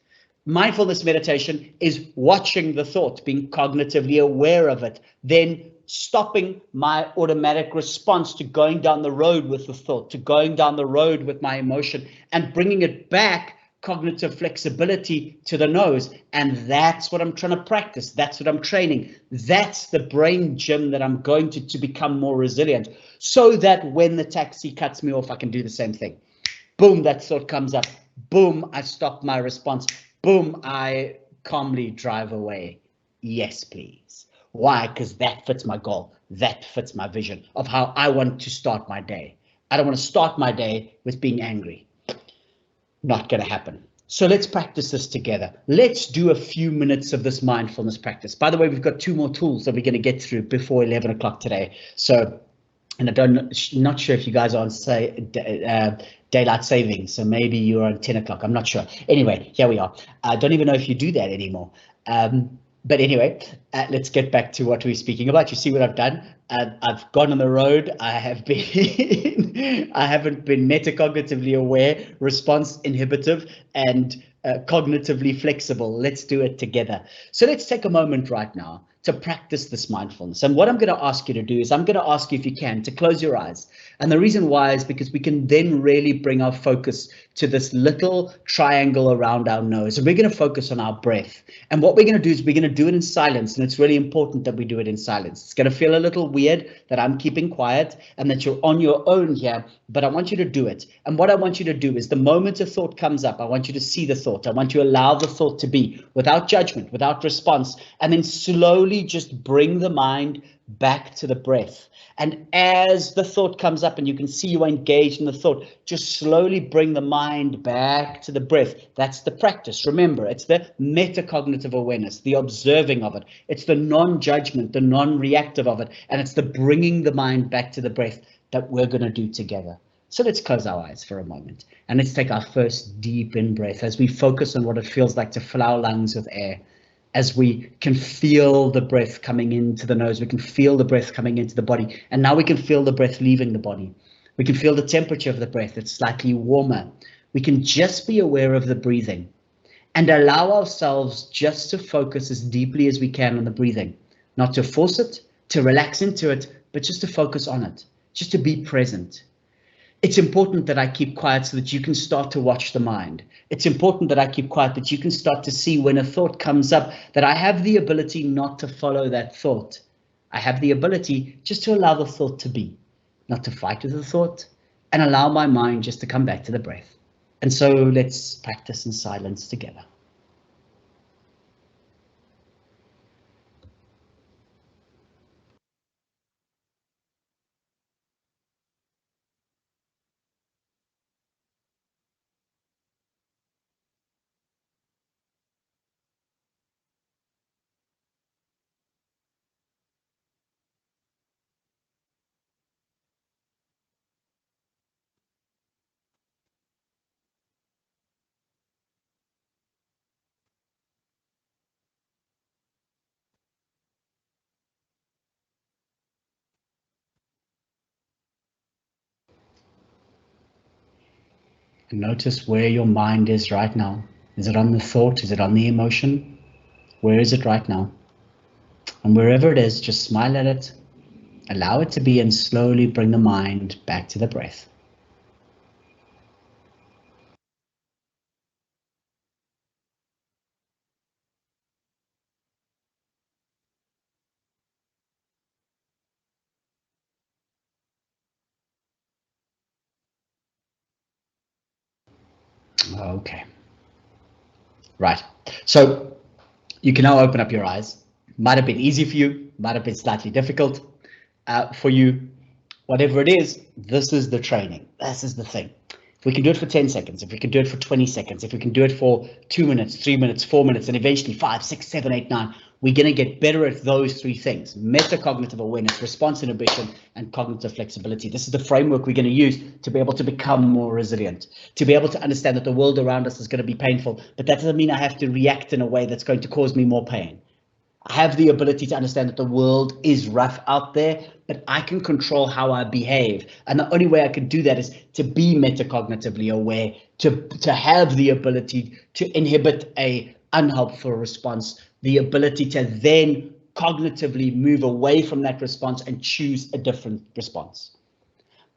Mindfulness meditation is watching the thought, being cognitively aware of it, then stopping my automatic response to going down the road with the thought, to going down the road with my emotion, and bringing it back, cognitive flexibility, to the nose. And that's what I'm trying to practice. That's what I'm training. That's the brain gym that I'm going to become more resilient, so that when the taxi cuts me off, I can do the same thing. Boom, that thought comes up. Boom, I stop my response. Boom, I calmly drive away. Yes, please. Why? Because that fits my goal. That fits my vision of how I want to start my day. I don't want to start my day with being angry. Not going to happen. So let's practice this together. Let's do a few minutes of this mindfulness practice. By the way, we've got 2 more tools that we're going to get through before 11 o'clock today. So, and not sure if you guys are on daylight savings, so maybe you're on 10 o'clock. I'm not sure. Anyway, here we are. I don't even know if you do that anymore. But anyway, let's get back to what we're speaking about. You see what I've done? I've gone on the road. I have been, I haven't been metacognitively aware, response inhibitive, and cognitively flexible. Let's do it together. So let's take a moment right now to practice this mindfulness. And what I'm going to ask you to do is I'm going to ask you, if you can, to close your eyes. And the reason why is because we can then really bring our focus to this little triangle around our nose. And we're going to focus on our breath. And what we're going to do is we're going to do it in silence. And it's really important that we do it in silence. It's going to feel a little weird that I'm keeping quiet and that you're on your own here, but I want you to do it. And what I want you to do is the moment a thought comes up, I want you to see the thought. I want you to allow the thought to be without judgment, without response, and then slowly just bring the mind back to the breath. And as the thought comes up and you can see you are engaged in the thought, just slowly bring the mind back to the breath. That's the practice. Remember, it's the metacognitive awareness, the observing of it. It's the non-judgment, the non-reactive of it. And it's the bringing the mind back to the breath that we're going to do together. So let's close our eyes for a moment and let's take our first deep in breath as we focus on what it feels like to fill our lungs with air. As we can feel the breath coming into the nose, we can feel the breath coming into the body. And now we can feel the breath leaving the body. We can feel the temperature of the breath. It's slightly warmer. We can just be aware of the breathing and allow ourselves just to focus as deeply as we can on the breathing, not to force it, to relax into it, but just to focus on it, just to be present. It's important that I keep quiet so that you can start to watch the mind. It's important that I keep quiet, that you can start to see when a thought comes up, that I have the ability not to follow that thought. I have the ability just to allow the thought to be, not to fight with the thought, and allow my mind just to come back to the breath. And so let's practice in silence together. And notice where your mind is right now. Is it on the thought? Is it on the emotion? Where is it right now? And wherever it is, just smile at it, allow it to be, and slowly bring the mind back to the breath. Okay. Right. So You can now open up your eyes. Might have been easy for you, might have been slightly difficult for you. Whatever it is, this is the training. This is the thing. If we can do it for 10 seconds, if we can do it for 20 seconds, if we can do it for 2 minutes, 3 minutes, 4 minutes, and eventually 5, 6, 7, 8, 9, we're going to get better at those three things: metacognitive awareness, response inhibition, and cognitive flexibility. This is the framework we're going to use to be able to become more resilient, to be able to understand that the world around us is going to be painful, but that doesn't mean I have to react in a way that's going to cause me more pain. I have the ability to understand that the world is rough out there, but I can control how I behave. And the only way I can do that is to be metacognitively aware, to have the ability to inhibit a unhelpful response, the ability to then cognitively move away from that response and choose a different response.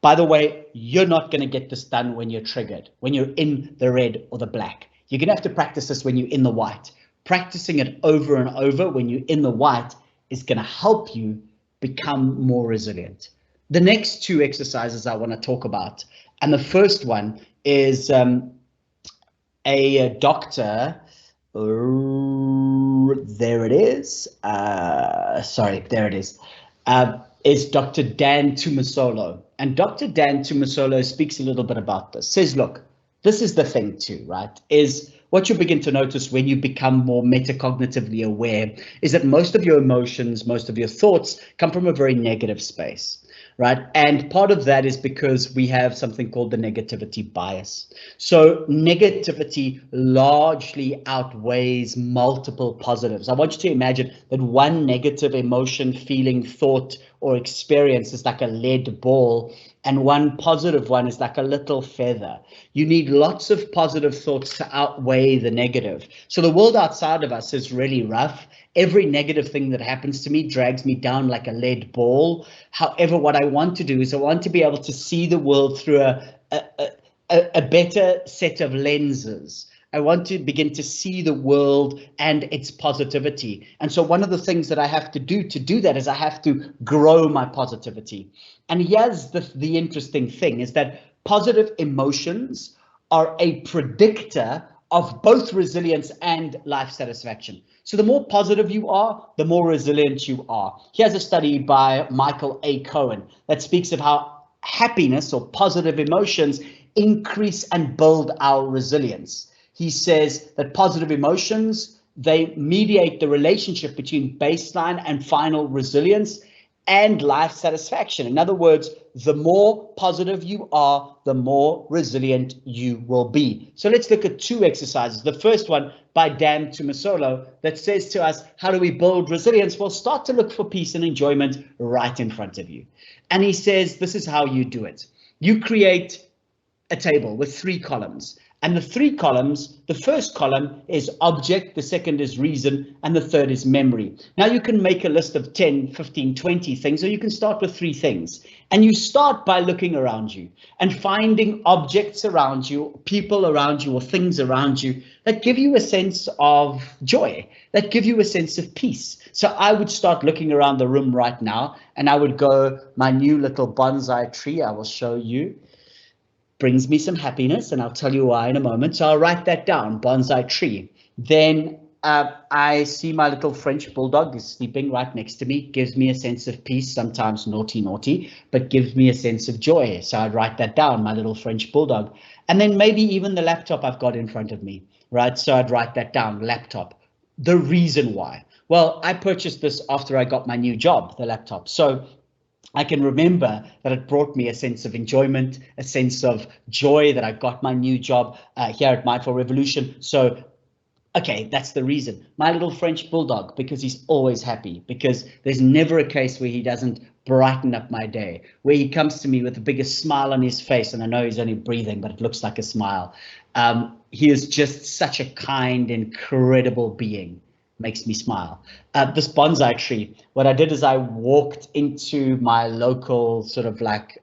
By the way, you're not going to get this done when you're triggered, when you're in the red or the black. You're going to have to practice this when you're in the white. Practicing it over and over when you're in the white is going to help you become more resilient. The next two exercises I want to talk about, and the first one is a doctor. There it is. Sorry, there it is. Is Dr. Dan Tumasolo. And Dr. Dan Tumasolo speaks a little bit about this. Says, look, this is the thing too, right? Is what you begin to notice when you become more metacognitively aware is that most of your emotions, most of your thoughts come from a very negative space, right? And part of that is because we have something called the negativity bias. So negativity largely outweighs multiple positives. I want you to imagine that one negative emotion, feeling, thought, or experience is like a lead ball, and one positive one is like a little feather. You need lots of positive thoughts to outweigh the negative. So the world outside of us is really rough. Every negative thing that happens to me drags me down like a lead ball. However, what I want to do is I want to be able to see the world through a better set of lenses. I want to begin to see the world and its positivity. And so one of the things that I have to do that is I have to grow my positivity. And here's the interesting thing is that positive emotions are a predictor of both resilience and life satisfaction. So the more positive you are, the more resilient you are. Here's a study by Michael A. Cohen that speaks of how happiness or positive emotions increase and build our resilience. He says that positive emotions, they mediate the relationship between baseline and final resilience and life satisfaction. In other words, the more positive you are, the more resilient you will be. So let's look at two exercises. The first one by Dan Tumasolo that says to us, how do we build resilience? Well, start to look for peace and enjoyment right in front of you. And he says, this is how you do it. You create a table with 3 columns. And the 3 columns, the first column is object, the second is reason, and the third is memory. Now you can make a list of 10, 15, 20 things, or you can start with 3 things. And you start by looking around you and finding objects around you, people around you, or things around you that give you a sense of joy, that give you a sense of peace. So I would start looking around the room right now, and I would go, my new little bonsai tree, I will show you, brings me some happiness, and I'll tell you why in a moment. So I'll write that down, bonsai tree. Then I see my little French bulldog is sleeping right next to me, gives me a sense of peace, sometimes naughty, but gives me a sense of joy. So I'd write that down, my little French bulldog. And then maybe even the laptop I've got in front of me, right? So I'd write that down, laptop. The reason why. Well, I purchased this after I got my new job, the laptop. So I can remember that it brought me a sense of enjoyment, a sense of joy that I got my new job here at Mindful Revolution. So, okay, that's the reason. My little French bulldog, because he's always happy, because there's never a case where he doesn't brighten up my day, where he comes to me with the biggest smile on his face, and I know he's only breathing, but it looks like a smile. He is just such a kind, incredible being. Makes me smile. This bonsai tree, what I did is I walked into my local sort of like,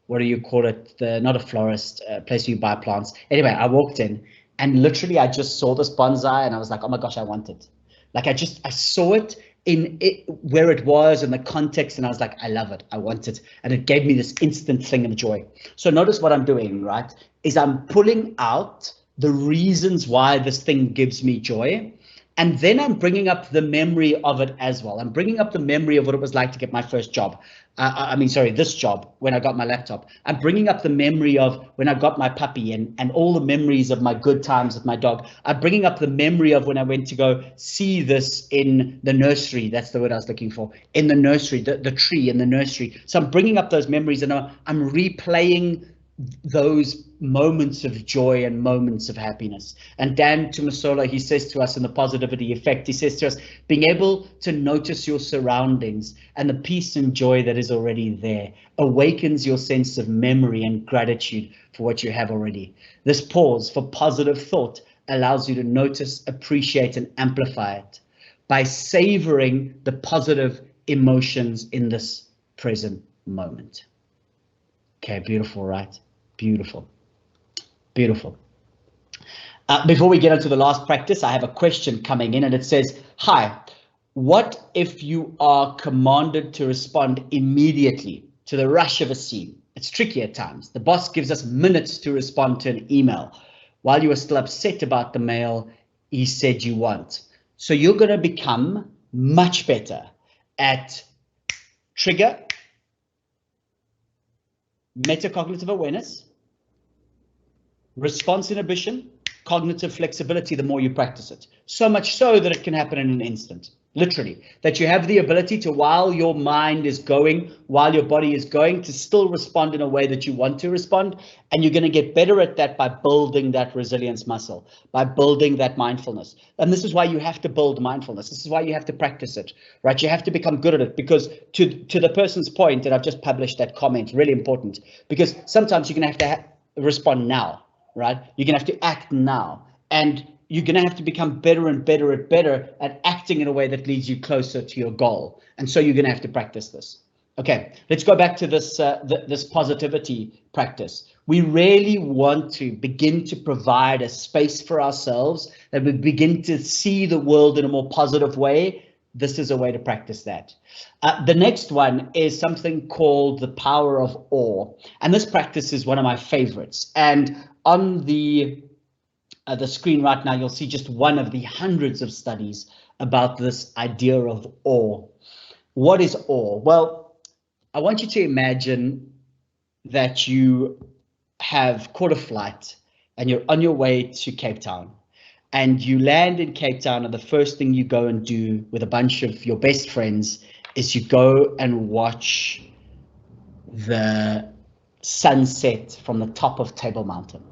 what do you call it? Not a florist, place where you buy plants. Anyway, I walked in and literally I just saw this bonsai and I was like, oh my gosh, I want it. Like I saw it in it where it was in the context and I was like, I love it, I want it. And it gave me this instant thing of joy. So notice what I'm doing, right? Is I'm pulling out the reasons why this thing gives me joy. And then I'm bringing up the memory of it as well. I'm bringing up the memory of what it was like to get my first job. This job when I got my laptop. I'm bringing up the memory of when I got my puppy and all the memories of my good times with my dog. I'm bringing up the memory of when I went to go see this in the nursery. That's the word I was looking for. In the nursery, the tree in the nursery. So I'm bringing up those memories and I'm replaying those moments of joy and moments of happiness. And Dan Tumasola, he says to us in the positivity effect, he says to us, being able to notice your surroundings and the peace and joy that is already there awakens your sense of memory and gratitude for what you have already. This pause for positive thought allows you to notice, appreciate, and amplify it by savoring the positive emotions in this present moment. Okay, beautiful, right? Beautiful. Beautiful. Before we get into the last practice, I have a question coming in and it says, hi, what if you are commanded to respond immediately to the rush of a scene? It's tricky at times. The boss gives us minutes to respond to an email while you are still upset about the mail he said you want. So you're going to become much better at trigger, metacognitive awareness, response inhibition, cognitive flexibility, the more you practice it. So much so that it can happen in an instant, literally. That you have the ability to, while your mind is going, while your body is going, to still respond in a way that you want to respond. And you're going to get better at that by building that resilience muscle, by building that mindfulness. And this is why you have to build mindfulness. This is why you have to practice it, right? You have to become good at it, because to the person's point that I've just published that comment, really important, because sometimes you're going to have to respond now. Right? You're going to have to act now, and you're going to have to become better and better at acting in a way that leads you closer to your goal. And so you're going to have to practice this. Okay, let's go back to this this positivity practice. We really want to begin to provide a space for ourselves that we begin to see the world in a more positive way. This is a way to practice that. The next one is something called the power of awe. And this practice is one of my favorites. And on the screen right now, you'll see just one of the hundreds of studies about this idea of awe. What is awe? Well, I want you to imagine that you have caught a flight and you're on your way to Cape Town. And you land in Cape Town, and the first thing you go and do with a bunch of your best friends is you go and watch the sunset from the top of Table Mountain.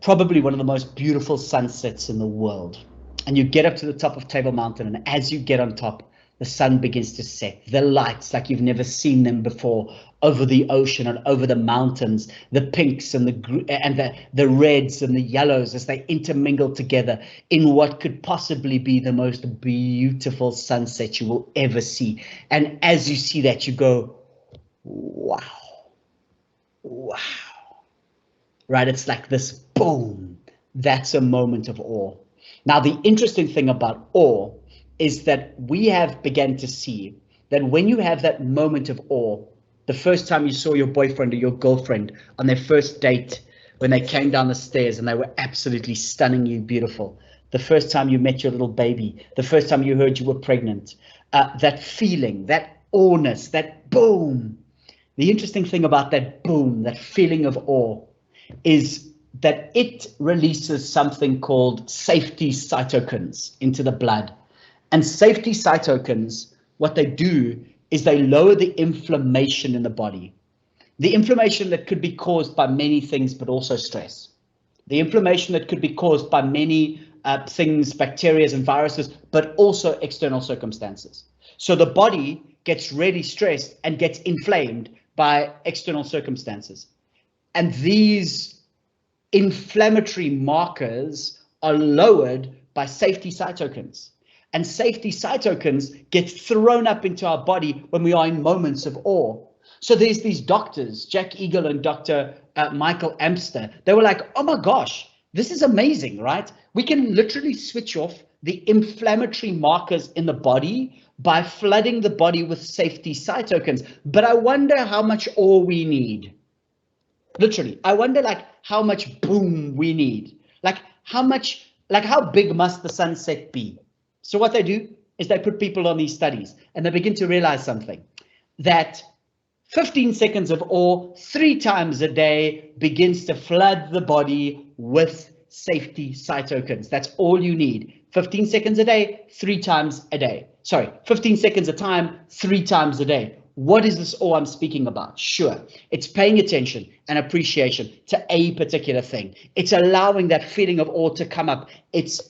Probably one of the most beautiful sunsets in the world. And you get up to the top of Table Mountain, and as you get on top, the sun begins to set. The lights, like you've never seen them before, over the ocean and over the mountains, the pinks and the reds and the yellows as they intermingle together in what could possibly be the most beautiful sunset you will ever see. And as you see that, you go, wow, wow. Right? It's like this boom. That's a moment of awe. Now, the interesting thing about awe is that we have begun to see that when you have that moment of awe, the first time you saw your boyfriend or your girlfriend on their first date, when they came down the stairs and they were absolutely stunningly beautiful, the first time you met your little baby, the first time you heard you were pregnant, that feeling, that awness, that boom. The interesting thing about that boom, that feeling of awe, is that it releases something called safety cytokines into the blood. And safety cytokines, what they do is they lower the inflammation in the body. The inflammation that could be caused by many things, but also stress. The inflammation that could be caused by many things, bacteria and viruses, but also external circumstances. So the body gets really stressed and gets inflamed by external circumstances. And these inflammatory markers are lowered by safety cytokines. And safety cytokines get thrown up into our body when we are in moments of awe. So there's these doctors, Jack Eagle and Dr. Michael Amster. They were like, oh my gosh, this is amazing, right? We can literally switch off the inflammatory markers in the body by flooding the body with safety cytokines. But I wonder how much awe we need. Literally, I wonder like how much boom we need. Like how much like, how big must the sunset be? So what they do is they put people on these studies and they begin to realize something, that 15 seconds of awe 3 times a day begins to flood the body with safety cytokines. That's all you need. 15 seconds a day, 3 times a day. Sorry, 15 seconds a time, 3 times a day. What is this awe I'm speaking about? Sure, it's paying attention and appreciation to a particular thing. It's allowing that feeling of awe to come up. It's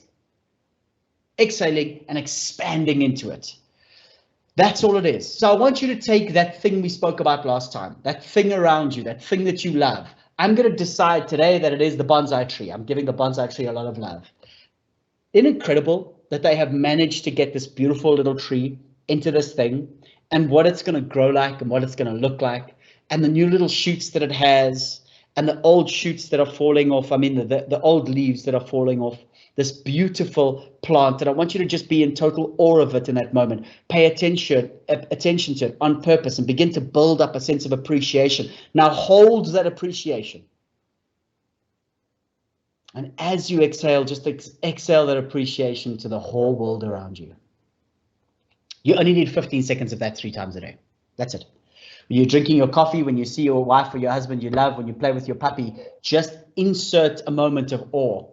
exhaling and expanding into it. That's all it is. So I want you to take that thing we spoke about last time, that thing around you, that thing that you love. I'm going to decide today that it is the bonsai tree. I'm giving the bonsai tree a lot of love. Isn't it incredible that they have managed to get this beautiful little tree into this thing, and what it's going to grow like and what it's going to look like, and the new little shoots that it has, and the old shoots that are falling off. I mean, the old leaves that are falling off. This beautiful plant, and I want you to just be in total awe of it in that moment. Pay attention to it on purpose and begin to build up a sense of appreciation. Now hold that appreciation. And as you exhale, just exhale that appreciation to the whole world around you. You only need 15 seconds of that 3 times a day. That's it. When you're drinking your coffee, when you see your wife or your husband you love, when you play with your puppy, just insert a moment of awe.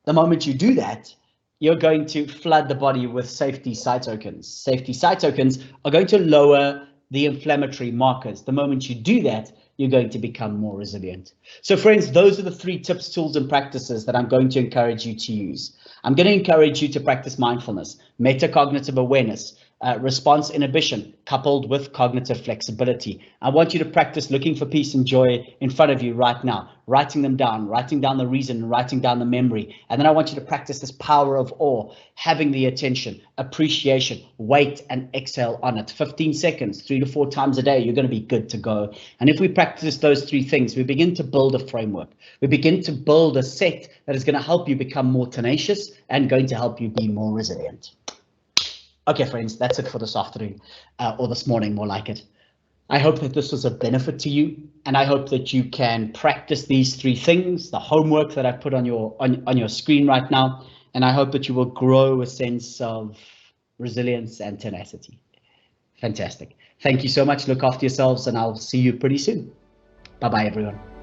The moment you do that, you're going to flood the body with safety cytokines. Safety cytokines are going to lower the inflammatory markers. The moment you do that, you're going to become more resilient. So friends, those are the 3 tips, tools, and practices that I'm going to encourage you to use. I'm going to encourage you to practice mindfulness, metacognitive awareness, response inhibition coupled with cognitive flexibility. I want you to practice looking for peace and joy in front of you right now, writing them down, writing down the reason, writing down the memory. And then I want you to practice this power of awe, having the attention, appreciation, wait and exhale on it. 15 seconds, 3 to 4 times a day, you're going to be good to go. And if we practice those 3 things, we begin to build a framework. We begin to build a set that is going to help you become more tenacious and going to help you be more resilient. Okay, friends, that's it for this afternoon, or this morning, more like it. I hope that this was a benefit to you, and I hope that you can practice these 3 things, the homework that I put on your screen right now, and I hope that you will grow a sense of resilience and tenacity. Fantastic. Thank you so much. Look after yourselves, and I'll see you pretty soon. Bye-bye, everyone.